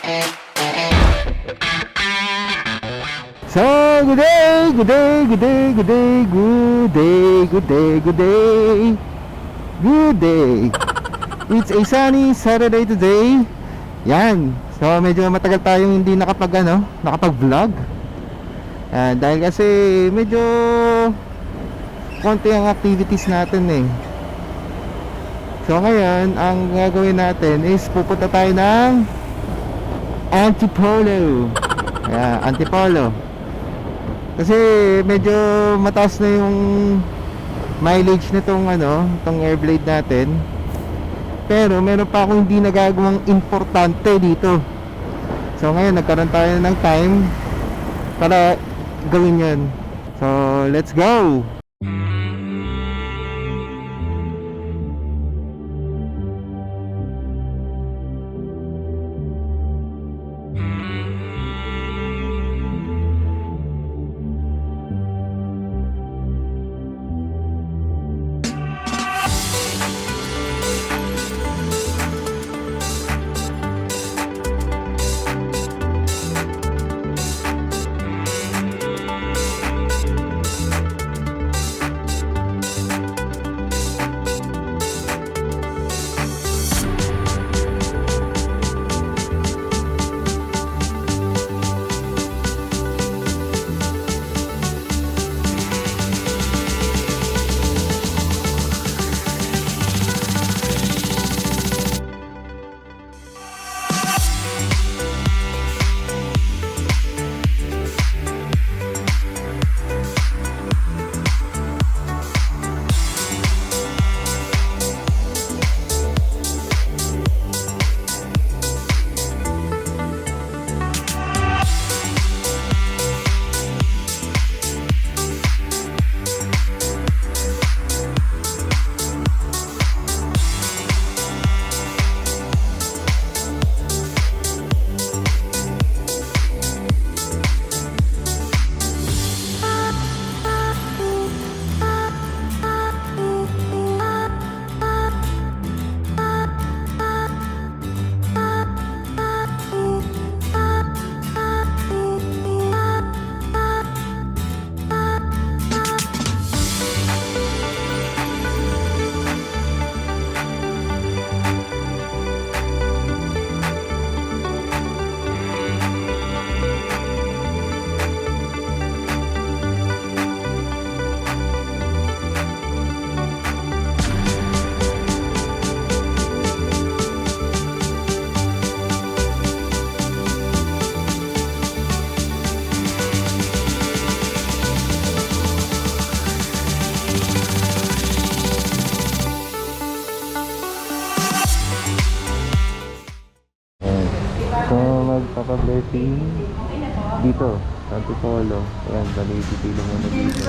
So, good day, good day, good day, good day, good day, good day, good day, good day. It's a sunny Saturday today. Yan. So, medyo matagal tayong hindi nakapag-vlog. Dahil kasi medyo konti ang activities natin eh. So, ngayon, ang gagawin natin is pupunta tayo ng Antipolo. Antipolo. Kasi medyo mataas na yung mileage nitong itong Airblade natin. Pero meron pa akong hindi nagagawang importante dito. So ngayon nagkaroon tayo ng time para gawin yun. So let's go! Magpapa-blessing dito sa Antipolo. Ayan, bali pipili mo na dito.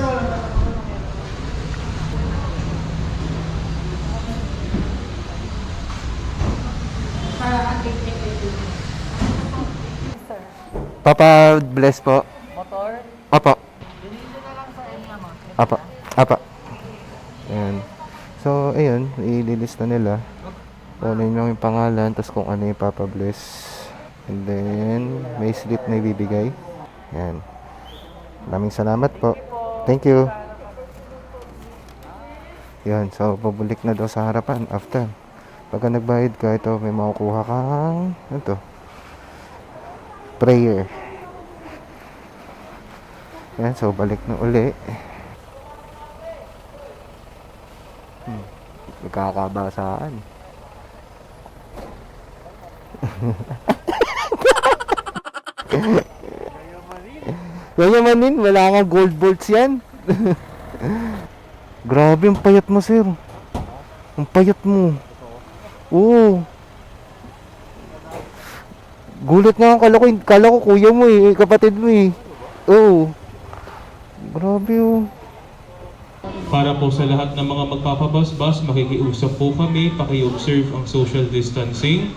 Papa-bless po. Motor? Apo. Dito na lang sa area mo. Apo. Apo. Ayan. So, ayun, ililista nila. Kunin lang yung pangalan, tapos kung ano yung papa-bless. And then, may slip na ibibigay. Yan. Maraming salamat po. Thank you. Yan. So, pabulik na daw sa harapan after. Pagka nagbayad ka, ito, may makukuha kang, prayer. Yan. So, balik na uli. Magkakabasaan. Yayamanin, wala nga gold bolts yan. Grabe, ang payat mo, sir. Ang payat mo. Oo. Gulat nga, kala ko kuya mo eh, kapatid mo eh. Oo. Grabe oh. Para po sa lahat ng mga magpapabas-bas, makikiusap po kami, paki-observe ang social distancing.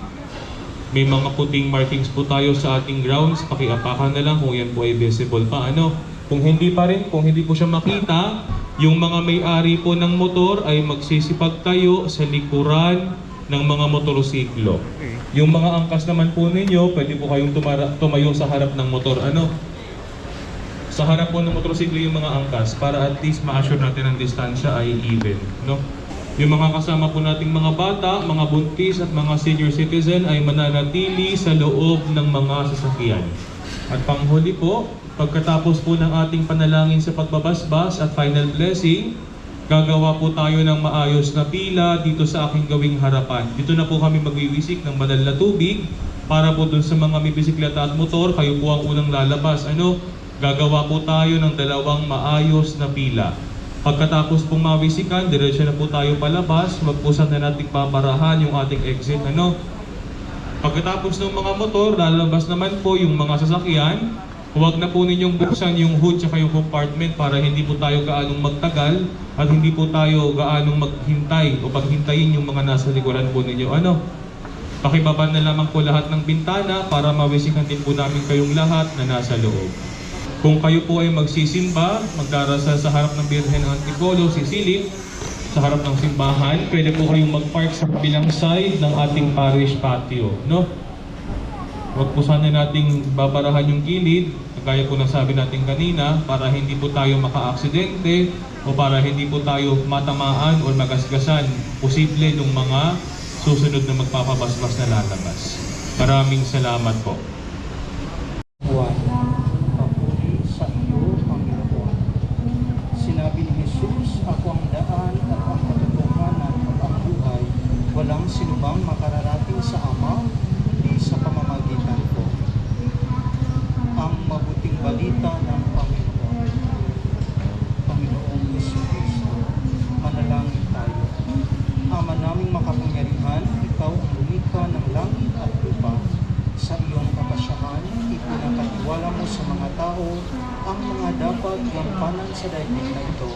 May mga puting markings po tayo sa ating grounds, pakiapakan na lang kung yan po ay visible pa. Kung hindi pa rin, kung hindi po siya makita, yung mga may-ari po ng motor ay magsisipag tayo sa likuran ng mga motorsiklo. Yung mga angkas naman po ninyo, pwede po kayong tumayo sa harap ng motor. Sa harap po ng motorsiklo yung mga angkas para at least ma-assure natin ang distansya ay even, no? Yung mga kasama po nating mga bata, mga buntis at mga senior citizen ay mananatili sa loob ng mga sasakyan. At panghuli po, pagkatapos po ng ating panalangin sa pagbabasbas at final blessing, gagawa po tayo ng maayos na pila dito sa aking gawing harapan. Dito na po kami magwiwisik ng banal na tubig para po dun sa mga may bisikleta at motor, kayo po ang unang lalabas. Gagawa po tayo ng dalawang maayos na pila. Pagkatapos pong mawisikan, diretso na po tayo palabas. Wag po sana nating babarahan yung ating exit. Pagkatapos ng mga motor, lalabas naman po yung mga sasakyan. Huwag na po ninyong buksan yung hood at yung compartment para hindi po tayo gaanong magtagal at hindi po tayo gaanong maghintay o paghintayin yung mga nasa likuran po ninyo. Pakibaba na lamang po lahat ng bintana para mawisikan din po namin kayong lahat na nasa loob. Kung kayo po ay magsisimba, magdarasal sa harap ng Birhen ng Antipolo, sisilip sa harap ng simbahan, pwede po kayong mag-park sa kabilang side ng ating parish patio, no? Huwag po sana nating babarahan yung gilid, kagaya po ng sabi natin kanina, para hindi po tayo maka-aksidente o para hindi po tayo matamaan o magasgasan posible ng mga susunod na magpapabasbas na lalabas. Maraming salamat po. Juan, papuri sa iyo, Panginoon. Sinabi ni Jesus, ako ang daan at ang katotohanan at ang buhay. Walang sinubang makararating sa Ama, kundi sa pamamagitan ko. Ang mabuting balita ng Panginoon. Panginoong Jesus, manalangin tayo. Ama naming makapangyarihan, ikaw ang lumikha ng langit at lupa. Sa iyong kapasyahan, ipinakatiwala mo sa mga tao ang mga dapat gampanan sa daigdig na ito.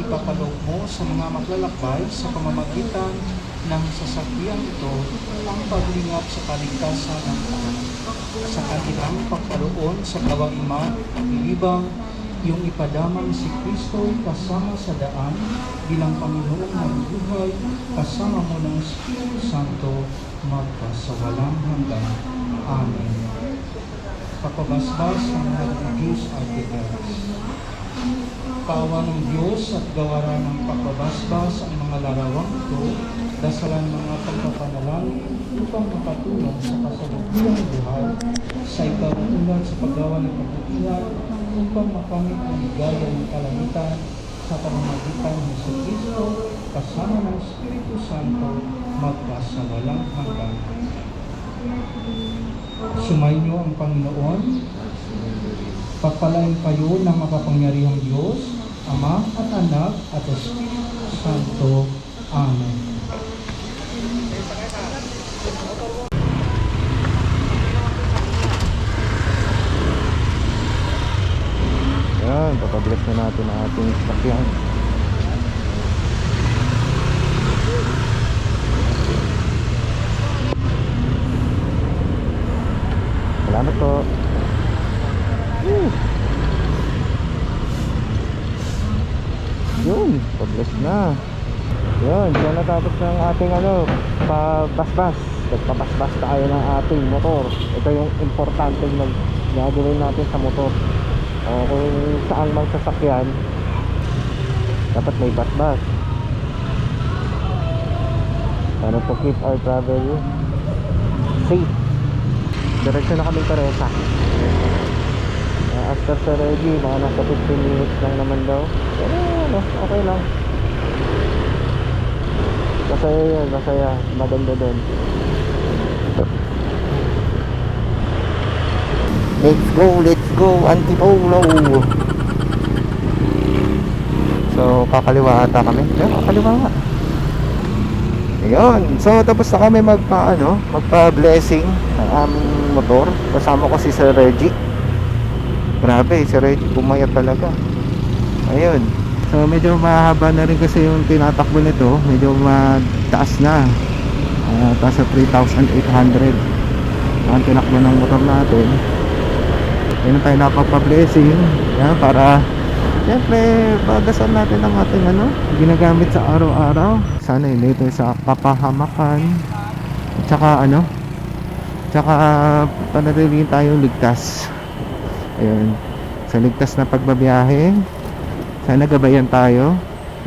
Ipapaloob mo sa mga maglalakbay sa pamamagitan ng sasakyang ito ang paglingap sa kaligtasan ng taon. Sa kanilang pagkaroon sa kawaima at ilibang, yung ipadamang si Kristo kasama sa daan bilang Panginoong mabubuhay kasama mo ng Espiritu Santo magpasawalang hanggan. Amen. Papabasbas ng Nagigis Artigas. Paawa ng Diyos at gawaran ng pagbabasbas ang mga larawang ito, dasalan mga pagpapanalangin upang makatulong sa kasalukuyang buhay sa ikauunlad sa paggawa ng kabutihan upang makamit ang ligaya ng kalamitan sa pamamagitan ng Kristo kasama ng Espiritu Santo magpasawalang hanggan. Sumainyo ang Panginoon. Pagpalain kayo ng makapangyarihang Diyos, Ama at Anak at Espiritu Santo. Amen. Yan, papabless na natin ang ating sasakyan. Salamat po. Yun, pabless na. Yun, so natapos ng ating pabasbas. Nagpabasbas tayo ng ating motor. Ito yung importante na gagawin natin sa motor. Kung saan mang sasakyan, dapat may basbas para to keep our travel safe. Diretso na kami Teresa. After sa Reggie, mga nasa 15 minutes lang naman daw. Pero okay lang. Masaya yun, masaya. Maganda din. Let's go, Antipolo. So, kakaliwa ata kami. Yeah, kakaliwa nga. Ayun. So, tapos na kami magpa-blessing ng aming motor. Kasama ko si Sir Reggie. Grabe, si Reggie pumayat talaga. Ayun. So, medyo mahaba na rin kasi yung tinatakbo nito. Medyo mataas na. Taas sa 3,800. Ang tinakbo ng motor natin. Yun tayo napagpa-blessing para Siyempre, pagdasal natin ang ating ginagamit sa araw-araw. Sana yun dito sa kapahamakan. Tsaka tsaka panatilihin tayong ligtas. Ayun, sa ligtas na pagbabiyahe. Sana gabayan tayo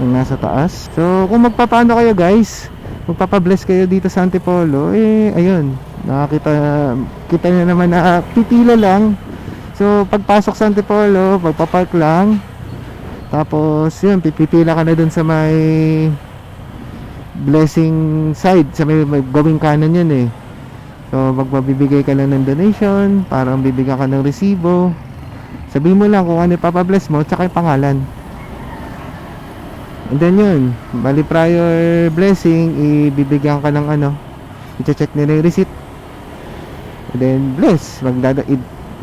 ng nasa taas. So, kung magpapaano kayo guys, magpapabless kayo dito sa Antipolo, ayun, kita nyo naman na pipila lang. So, pagpasok sa Antipolo, pagpapark lang. Tapos, yun, pipila ka na dun sa may blessing side, sa may gawing kanan yun eh. So, magbibigay ka lang ng donation, parang bibigyan ka ng resibo. Sabihin mo lang kung ano ipapabless mo, tsaka yung pangalan. And then yun, bali prior blessing, ibibigyan ka ng i-check nila yung receipt. And then, bless.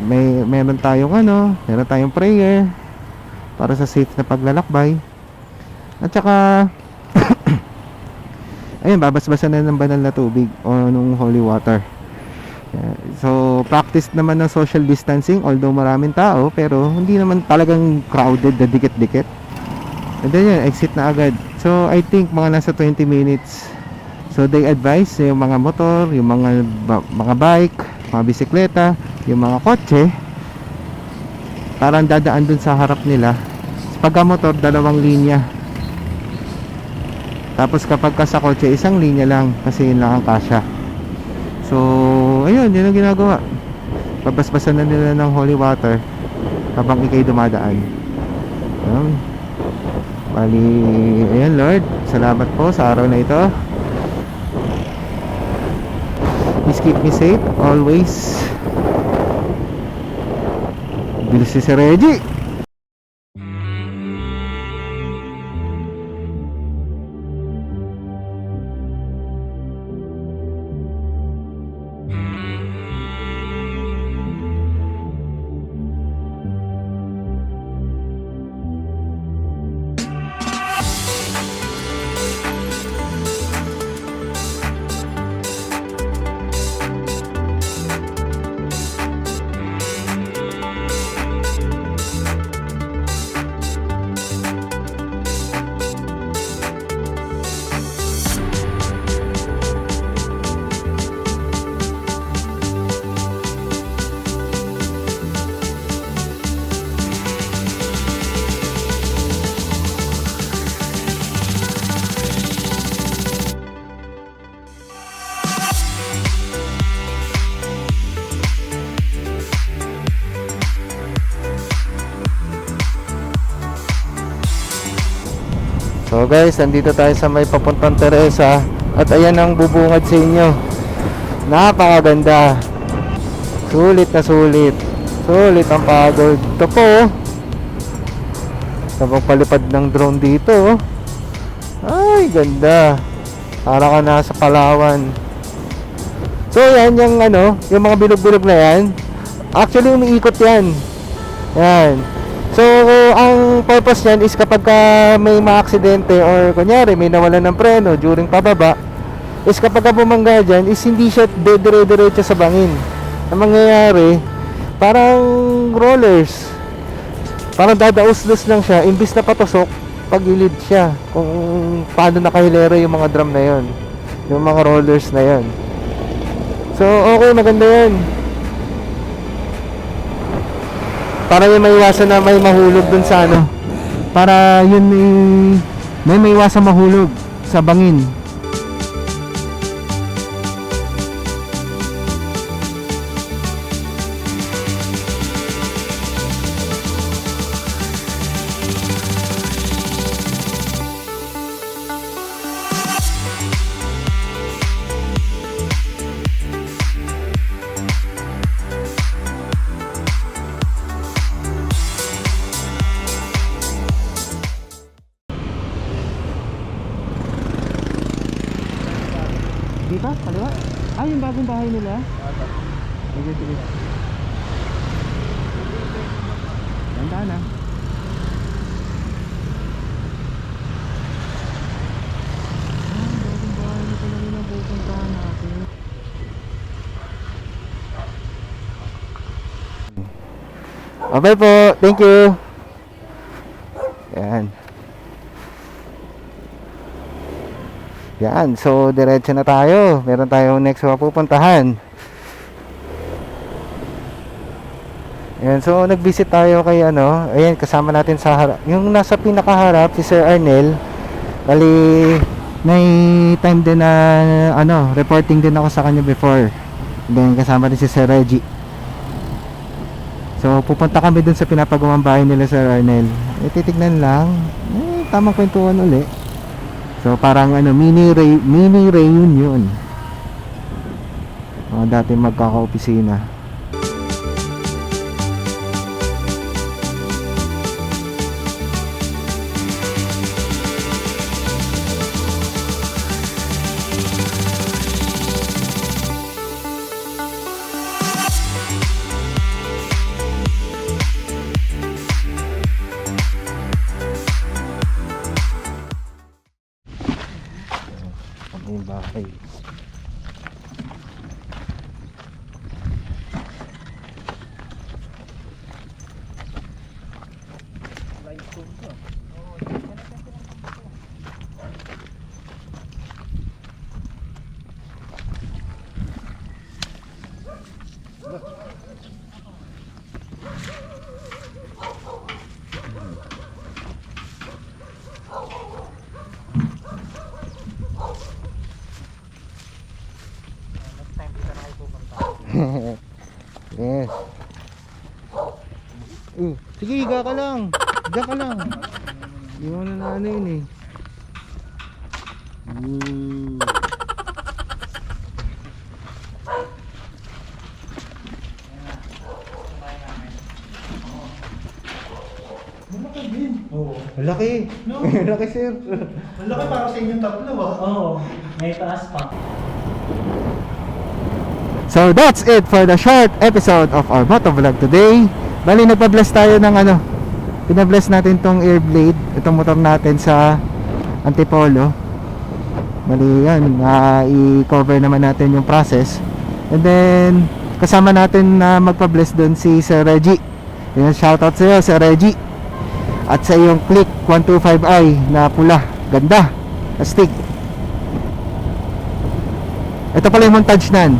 Meron tayong prayer para sa safe na paglalakbay. At saka ayun, babasbasan na ng banal na tubig o nung holy water. So practice naman ng social distancing, although maraming tao, pero hindi naman talagang crowded na dikit-dikit. And then yun, exit na agad. So I think mga nasa 20 minutes. So they advise yung mga motor, yung mga bike, mga bisikleta, yung mga kotse, parang dadaan dun sa harap nila. Pagka motor, 2 linya. Tapos kapag ka sa kotse, 1 linya lang, kasi yun lang ang kasya. So ayun, yun ang ginagawa. Babasbasan na nila ng holy water habang ikay dumadaan. Ayun. Bali, ayan Lord, salamat po sa araw na ito. Please keep me safe always. Bilis si Reggie. So guys, nandito tayo sa may papuntang Teresa. At ayan ang bubungad sa inyo. Napakaganda. Sulit na sulit. Sulit ang pagod. Ito po, sa pagpalipad ng drone dito. Ay, ganda. Para ka nasa Palawan. So yan, yung mga bilog-bilog na yan, actually umiikot yan. Yan. So, ang purpose niyan is kapag may maaksidente or kunyari may nawalan ng preno during pababa, is kapag bumangga dyan, is hindi siya dire-diretso sa bangin. Ang mangyayari, parang rollers. Parang dadaos-dos lang siya, imbis na patusok, pagilid siya. Kung paano nakahilera yung mga drum na yon, yung mga rollers na yon. So, okay, maganda yan. Para yung maiwasan na may mahulog dun sa para yun may maiwasan mahulog sa bangin. Dito? Kaliwa? Ah, yung bagong bahay nila? Sige, sige. Ganda na. Bagong bahay na pala nila pupuntahan natin. Okay po, thank you. Ayan. Yan, so diretso na tayo. Meron tayong next pupuntahan. Ayan, so nag-visit tayo kay ano, ayan, kasama natin sa harap. Yung nasa pinakaharap, si Sir Arnel. Bali, may time din na, ano, reporting din ako sa kanya before. Then, kasama din si Sir Reggie. So, pupunta kami dun sa pinapagawang bahay nila, Sir Arnel. Titignan lang. Tamang kwentuhan uli. So, parang, ano, mini reunion. Dati magkaka-opisina. Yung bahay. Yes. Sige, higa ka lang. Higa ka lang. Hindi mo na ano yun eh. Malaki din. Oo. Laki. No? Laki, sir. Malaki para sa inyong tatlo ah. Oo, may taas pa. So that's it for the short episode of our motovlog today. Bali, nagpa-bless tayo ng ano, pinabless natin tong Airblade, itong motor natin sa Antipolo. Bali yan, i-cover naman natin yung process. And then kasama natin na magpa-bless doon si Sir Reggie. Yan, shoutout sa iyo, Sir Reggie. At sa iyong Click 125i na pula, ganda, astig. Ito pala yung montage nan.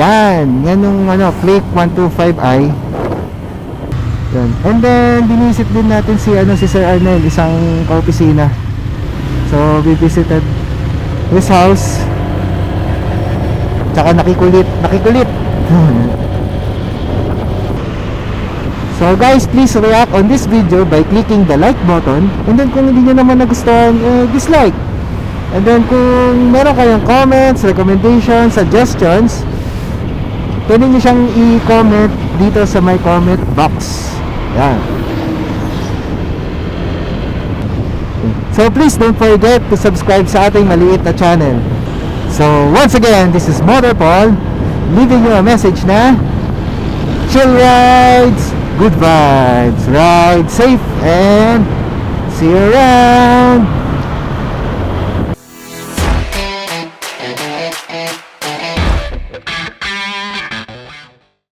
Yan yung ano, Click 125i. Yan. And then binisit din natin si ano, si Sir Arnel, isang kaopisina. So we visited his house. Tsaka nakikulit. So guys, please react on this video by clicking the like button. And then kung hindi nyo naman nagustuhan, dislike. And then kung meron kayong comments, recommendations, suggestions, pwede nyo siyang i-comment dito sa my comment box. Yan. So please don't forget to subscribe sa ating maliit na channel. So once again, this is Motor Paul, leaving you a message na chill rides, good vibes, ride safe, and see you around.